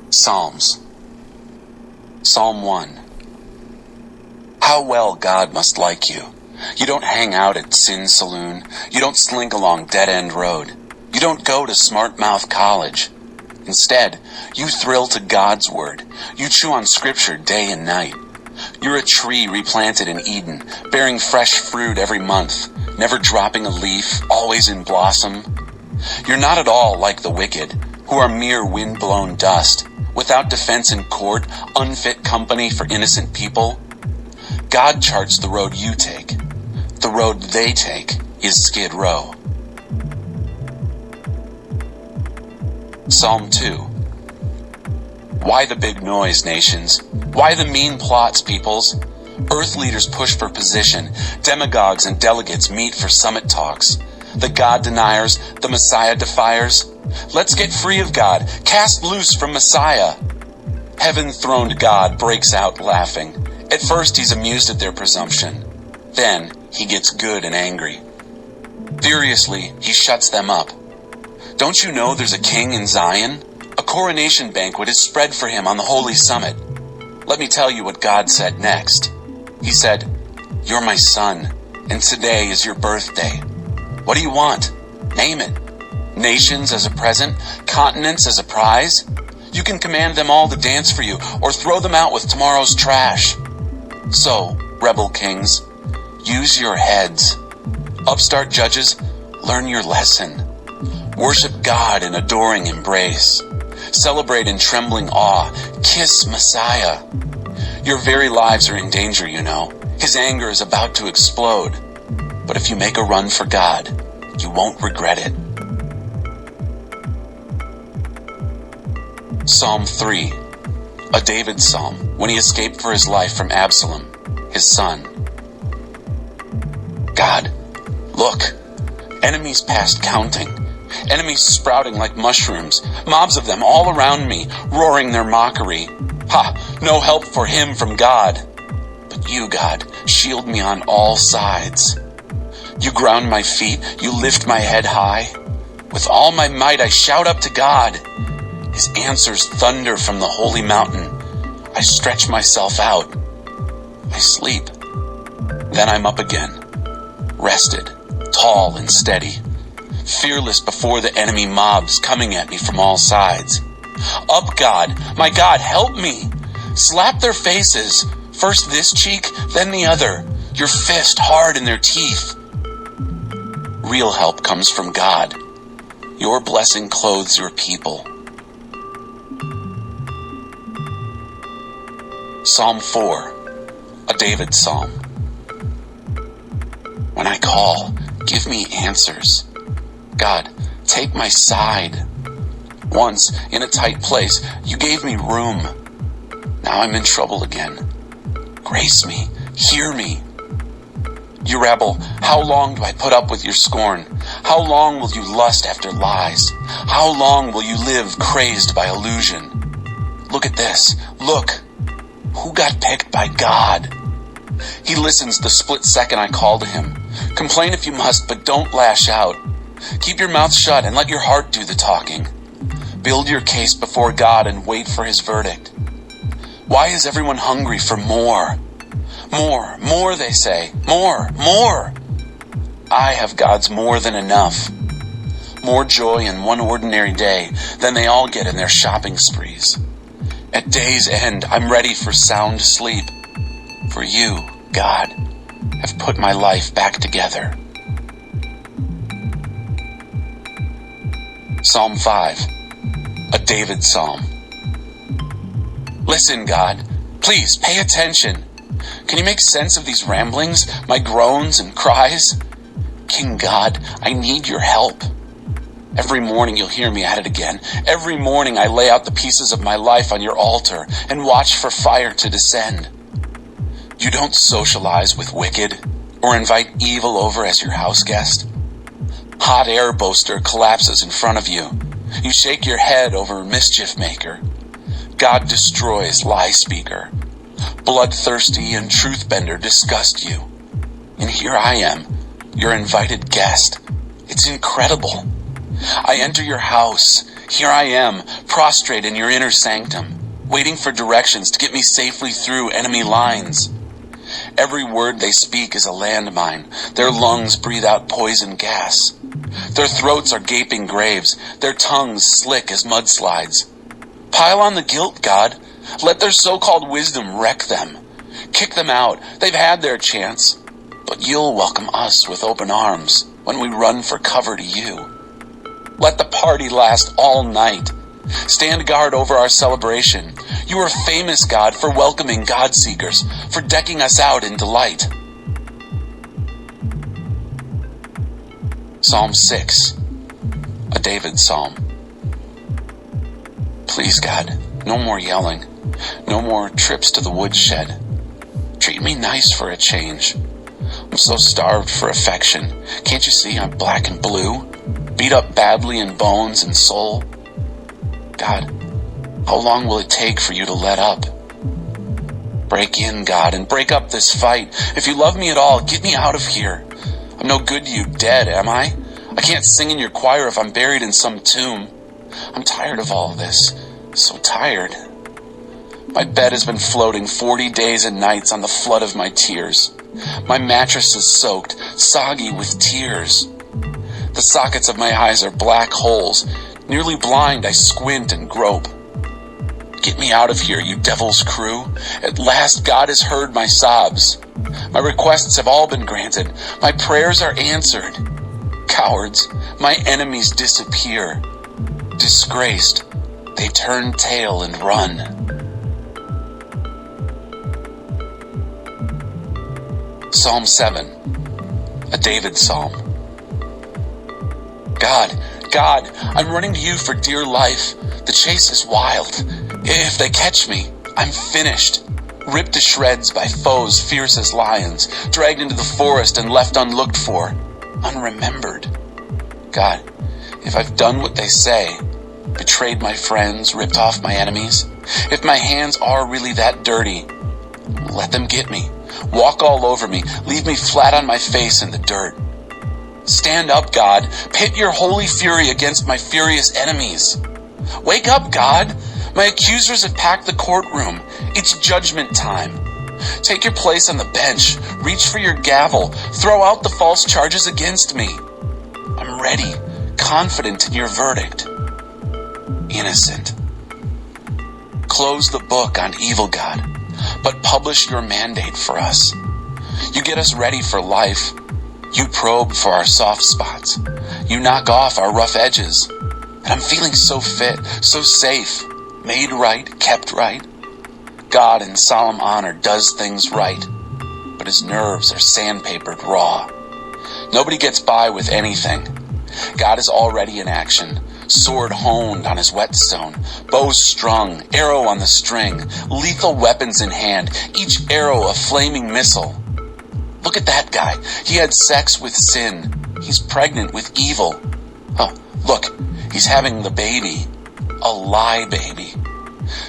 Psalms. Psalm 1. How well God must like you. You don't hang out at Sin Saloon. You don't slink along dead-end road. You don't go to Smart Mouth College. Instead, you thrill to God's word. You chew on scripture day and night. You're a tree replanted in Eden, bearing fresh fruit every month, never dropping a leaf, always in blossom. You're not at all like the wicked, who are mere wind-blown dust, without defense in court, unfit company for innocent people. God charts the road you take. The road they take is Skid Row. Psalm 2. Why the big noise, nations? Why the mean plots, peoples? Earth leaders push for position. Demagogues and delegates meet for summit talks. The God deniers, the Messiah defiers. Let's get free of God. Cast loose from Messiah. Heaven-throned God breaks out laughing. At first he's amused at their presumption. Then he gets good and angry. Furiously, he shuts them up. Don't you know there's a king in Zion? A coronation banquet is spread for him on the holy summit. Let me tell you what God said next. He said, "You're my son, and today is your birthday. What do you want? Name it. Nations as a present, continents as a prize. You can command them all to dance for you, or throw them out with tomorrow's trash. So, rebel kings, use your heads. Upstart judges, learn your lesson. Worship God in adoring embrace. Celebrate in trembling awe. Kiss Messiah. Your very lives are in danger, you know. His anger is about to explode. But if you make a run for God, you won't regret it." Psalm 3. A David psalm when he escaped for his life from Absalom, his son. God, look, enemies past counting. Enemies sprouting like mushrooms, mobs of them all around me, roaring their mockery. Ha! No help for him from God. But you, God, shield me on all sides. You ground my feet, you lift my head high. With all my might I shout up to God. His answers thunder from the holy mountain. I stretch myself out. I sleep. Then I'm up again, rested, tall and steady. Fearless before the enemy mobs coming at me from all sides. Up, God, my God, help me. Slap their faces, first this cheek, then the other, your fist hard in their teeth. Real help comes from God. Your blessing clothes your people. Psalm 4, a David psalm. When I call, give me answers. God, take my side. Once, in a tight place, you gave me room. Now I'm in trouble again. Grace me, hear me. You rebel, how long do I put up with your scorn? How long will you lust after lies? How long will you live crazed by illusion? Look at this, look. Who got picked by God? He listens the split second I call to him. Complain if you must, but don't lash out. Keep your mouth shut and let your heart do the talking. Build your case before God and wait for his verdict. Why is everyone hungry for more? More, more, they say. More, more. I have God's more than enough. More joy in one ordinary day than they all get in their shopping sprees. At day's end, I'm ready for sound sleep. For you, God, have put my life back together. Psalm 5, a David psalm. Listen, God, please pay attention. Can you make sense of these ramblings, my groans and cries? King God, I need your help. Every morning you'll hear me at it again. Every morning I lay out the pieces of my life on your altar and watch for fire to descend. You don't socialize with wicked or invite evil over as your house guest. Hot air boaster collapses in front of you. You shake your head over mischief maker. God destroys lie speaker. Bloodthirsty and truth bender disgust you. And here I am, your invited guest. It's incredible. I enter your house, Here I am, prostrate in your inner sanctum, waiting for directions to get me safely through enemy lines. Every word they speak is a landmine. Their lungs breathe out poison gas. Their throats are gaping graves, their tongues slick as mudslides. Pile on the guilt, God. Let their so-called wisdom wreck them. Kick them out. They've had their chance. But you'll welcome us with open arms when we run for cover to you. Let the party last all night. Stand guard over our celebration. You are famous, God, for welcoming God-seekers, for decking us out in delight. Psalm 6, a David psalm. Please, God, no more yelling, no more trips to the woodshed. Treat me nice for a change. I'm so starved for affection. Can't you see I'm black and blue? Beat up badly in bones and soul. God, how long will it take for you to let up? Break in, God, and break up this fight. If you love me at all, get me out of here. I'm no good to you dead, am I? I can't sing in your choir if I'm buried in some tomb. I'm tired of all this. So tired. My bed has been floating 40 days and nights on the flood of my tears. My mattress is soaked, soggy with tears. The sockets of my eyes are black holes. Nearly blind, I squint and grope. Get me out of here, you devil's crew. At last, God has heard my sobs. My requests have all been granted. My prayers are answered. Cowards, my enemies disappear. Disgraced, they turn tail and run. Psalm 7, a David psalm. God, I'm running to you for dear life. The chase is wild. If they catch me, I'm finished. Ripped to shreds by foes fierce as lions, dragged into the forest and left unlooked for, unremembered. God, if I've done what they say, betrayed my friends, ripped off my enemies, if my hands are really that dirty, let them get me. Walk all over me, leave me flat on my face in the dirt. Stand up, God. Pit your holy fury against my furious enemies. Wake up, God. My accusers have packed the courtroom. It's judgment time. Take your place on the bench. Reach for your gavel. Throw out the false charges against me. I'm ready, confident in your verdict. Innocent. Close the book on evil, God, but publish your mandate for us. You get us ready for life. You probe for our soft spots. You knock off our rough edges. And I'm feeling so fit, so safe, made right, kept right. God in solemn honor does things right, but his nerves are sandpapered raw. Nobody gets by with anything. God is already in action, sword honed on his whetstone, bow strung, arrow on the string, lethal weapons in hand, each arrow a flaming missile. Look at that guy. He had sex with sin. He's pregnant with evil. Oh, look, he's having the baby. A lie baby.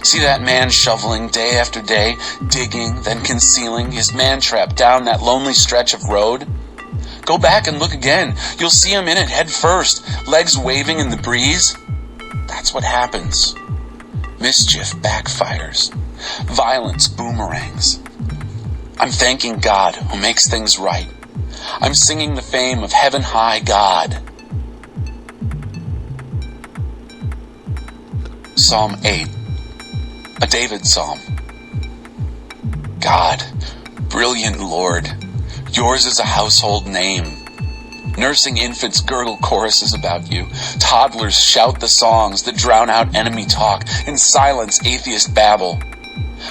See that man shoveling day after day, digging, then concealing his man-trap down that lonely stretch of road? Go back and look again. You'll see him in it head first, legs waving in the breeze. That's what happens. Mischief backfires. Violence boomerangs. I'm thanking God who makes things right. I'm singing the fame of heaven high God. Psalm 8, a David psalm. God, brilliant Lord, yours is a household name. Nursing infants gurgle choruses about you. Toddlers shout the songs that drown out enemy talk and silence atheist babble.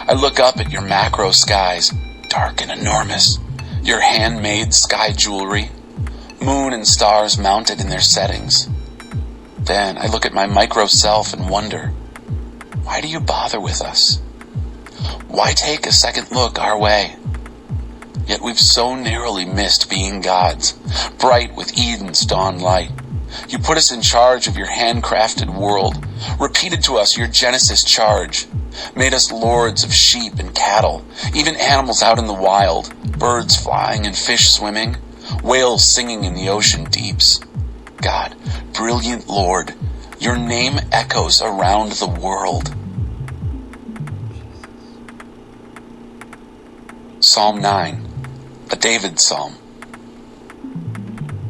I look up at your macro skies, dark and enormous, your handmade sky jewelry, moon and stars mounted in their settings. Then I look at my micro self and wonder, why do you bother with us? Why take a second look our way? Yet we've so narrowly missed being gods, bright with Eden's dawn light. You put us in charge of your handcrafted world, repeated to us your Genesis charge, made us lords of sheep and cattle, even animals out in the wild, birds flying and fish swimming, whales singing in the ocean deeps. God, brilliant Lord, Your name echoes around the world. Psalm 9, a David psalm.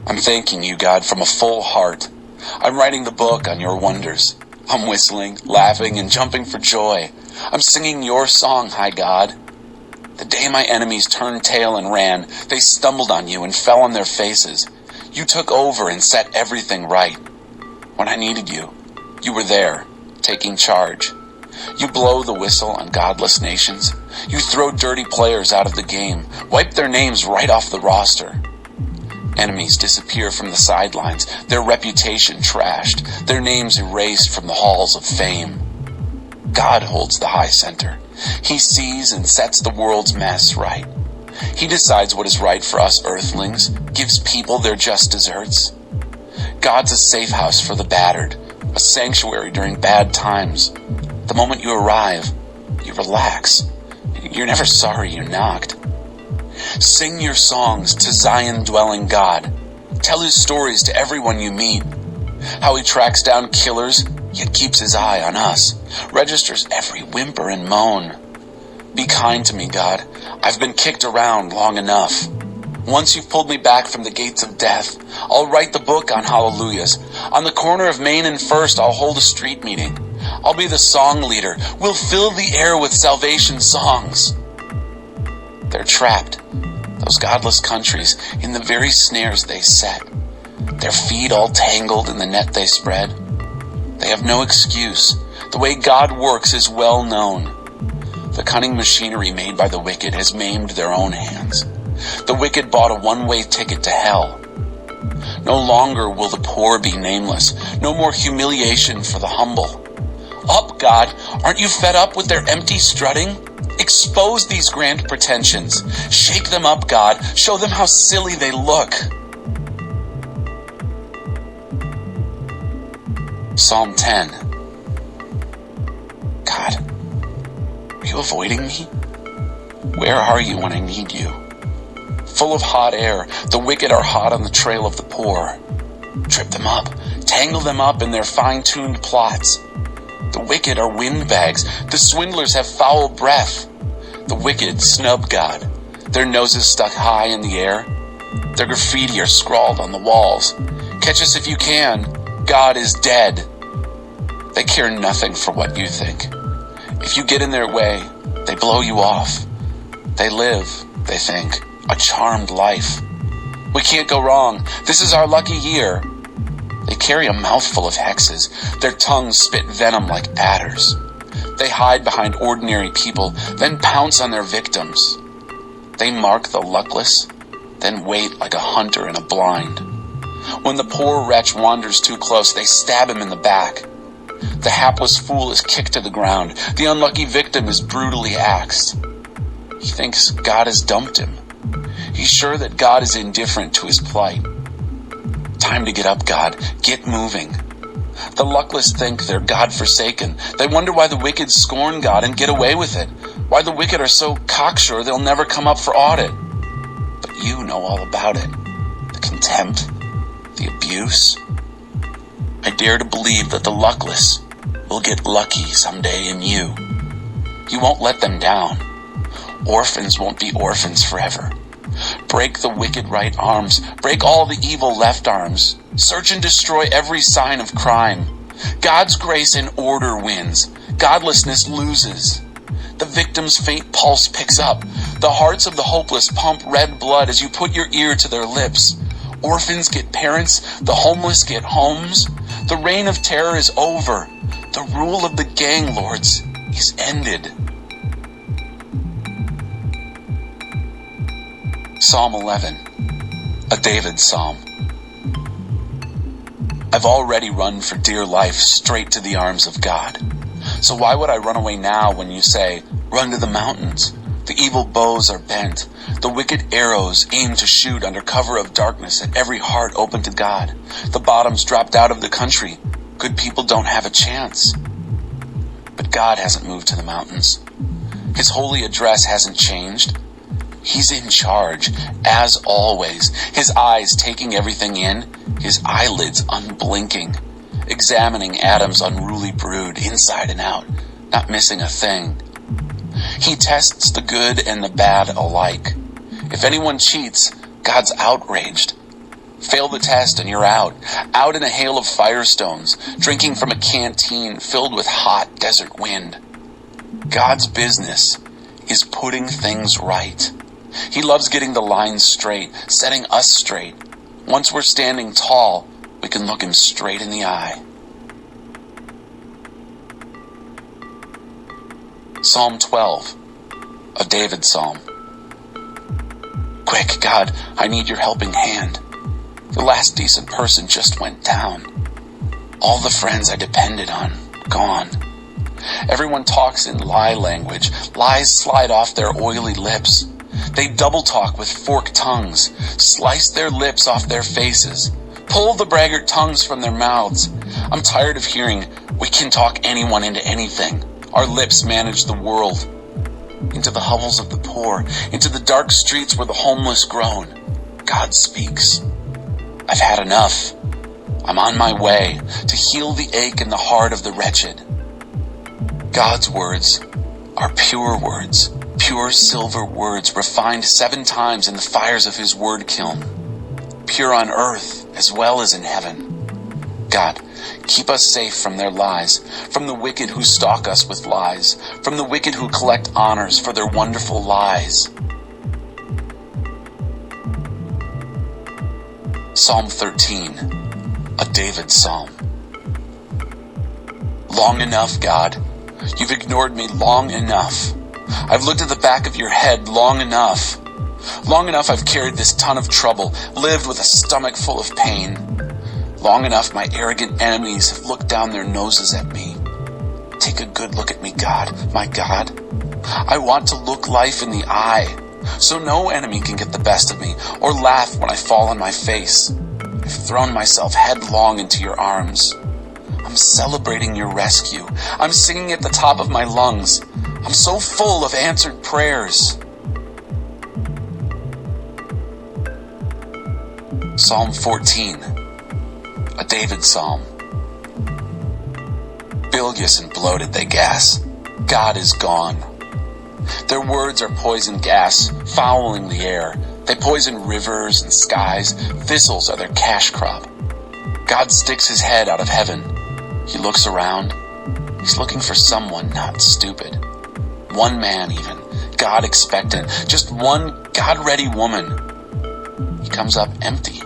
I'm thanking you, God, from a full heart. I'm writing the book on your wonders. I'm whistling, laughing, and jumping for joy. I'm singing your song, high God. The day my enemies turned tail and ran, they stumbled on you and fell on their faces. You took over and set everything right. When I needed you, you were there, taking charge. You blow the whistle on godless nations. You throw dirty players out of the game, wipe their names right off the roster. Enemies disappear from the sidelines, their reputation trashed, their names erased from the halls of fame. God holds the high center. He sees and sets the world's mess right. He decides what is right for us earthlings, gives people their just deserts. God's a safe house for the battered, a sanctuary during bad times. The moment you arrive, you relax. You're never sorry you knocked. Sing your songs to Zion-dwelling God. Tell his stories to everyone you meet. How he tracks down killers, yet keeps his eye on us. Registers every whimper and moan. Be kind to me, God. I've been kicked around long enough. Once you've pulled me back from the gates of death, I'll write the book on hallelujahs. On the corner of Main and First, I'll hold a street meeting. I'll be the song leader. We'll fill the air with salvation songs. They're trapped, those godless countries, in the very snares they set. Their feet all tangled in the net they spread. They have no excuse. The way God works is well known. The cunning machinery made by the wicked has maimed their own hands. The wicked bought a one-way ticket to hell. No longer will the poor be nameless. No more humiliation for the humble. Up, God! Aren't you fed up with their empty strutting? Expose these grand pretensions. Shake them up, God. Show them how silly they look. Psalm 10. God, are you avoiding me? Where are you when I need you? Full of hot air, the wicked are hot on the trail of the poor. Trip them up, tangle them up in their fine-tuned plots. The wicked are windbags, the swindlers have foul breath. The wicked snub God, their noses stuck high in the air. Their graffiti are scrawled on the walls. Catch us if you can, God is dead. They care nothing for what you think. If you get in their way, they blow you off. They live, they think, a charmed life. We can't go wrong. This is our lucky year. They carry a mouthful of hexes. Their tongues spit venom like adders. They hide behind ordinary people, then pounce on their victims. They mark the luckless, then wait like a hunter in a blind. When the poor wretch wanders too close, they stab him in the back. The hapless fool is kicked to the ground. The unlucky victim is brutally axed. He thinks God has dumped him. He's sure that God is indifferent to his plight. Time to get up, God. Get moving. The luckless think they're God-forsaken. They wonder why the wicked scorn God and get away with it. Why the wicked are so cocksure they'll never come up for audit. But you know all about it. The contempt, the abuse. I dare to believe that the luckless will get lucky someday in you. You won't let them down. Orphans won't be orphans forever. Break the wicked right arms. Break all the evil left arms. Search and destroy every sign of crime. God's grace and order wins. Godlessness loses. The victim's faint pulse picks up. The hearts of the hopeless pump red blood as you put your ear to their lips. Orphans get parents. The homeless get homes. The reign of terror is over. The rule of the gang lords is ended. Psalm 11, a David psalm. I've already run for dear life straight to the arms of God. So why would I run away now when you say, run to the mountains? The evil bows are bent. The wicked arrows aim to shoot under cover of darkness at every heart open to God. The bottom's dropped out of the country. Good people don't have a chance. But God hasn't moved to the mountains. His holy address hasn't changed. He's in charge, as always, his eyes taking everything in, his eyelids unblinking. examining Adam's unruly brood inside and out, not missing a thing. He tests the good and the bad alike. If anyone cheats, God's outraged. Fail the test and you're out in a hail of firestones, drinking from a canteen filled with hot desert wind. God's business is putting things right. He loves getting the lines straight, setting us straight. Once we're standing tall, we can look him straight in the eye. Psalm 12, a David psalm. Quick, God, I need your helping hand. The last decent person just went down. All the friends I depended on, gone. Everyone talks in lie language. Lies slide off their oily lips. They double talk with forked tongues, slice their lips off their faces, pull the braggart tongues from their mouths. I'm tired of hearing, we can talk anyone into anything. Our lips manage the world. Into the hovels of the poor, into the dark streets where the homeless groan, God speaks. I've had enough. I'm on my way to heal the ache in the heart of the wretched. God's words are pure words, pure silver words, refined 7 times in the fires of his word kiln, pure on earth as well as in heaven. God, keep us safe from their lies, from the wicked who stalk us with lies, from the wicked who collect honors for their wonderful lies. Psalm 13, a David psalm. Long enough, God. You've ignored me long enough. I've looked at the back of your head long enough. Long enough I've carried this ton of trouble, lived with a stomach full of pain. Long enough my arrogant enemies have looked down their noses at me. Take a good look at me, God, my God. I want to look life in the eye, so no enemy can get the best of me or laugh when I fall on my face. I've thrown myself headlong into your arms. I'm celebrating your rescue. I'm singing at the top of my lungs. I'm so full of answered prayers. Psalm 14, a David psalm. Bilious and bloated they gas. God is gone. Their words are poison gas, fouling the air. They poison rivers and skies. Thistles are their cash crop. God sticks his head out of heaven. He looks around. He's looking for someone not stupid. One man even, God expectant. Just one God-ready woman. He comes up empty.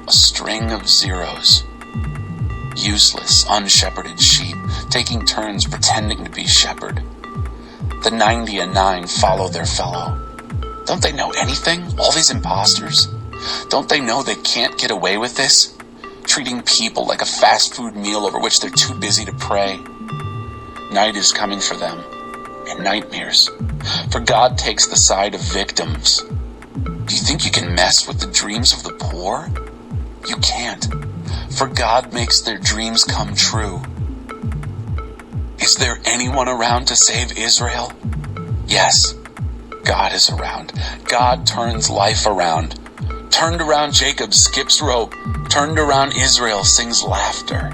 A string of zeros. Useless, unshepherded sheep, taking turns pretending to be shepherd. The 99 follow their fellow. Don't they know anything, all these imposters? Don't they know they can't get away with this? Treating people like a fast food meal over which they're too busy to pray. Night is coming for them, and nightmares. For God takes the side of victims. Do you think you can mess with the dreams of the poor? You can't, for God makes their dreams come true. Is there anyone around to save Israel? Yes, God is around. God turns life around. Turned around Jacob skips rope. Turned around Israel sings laughter.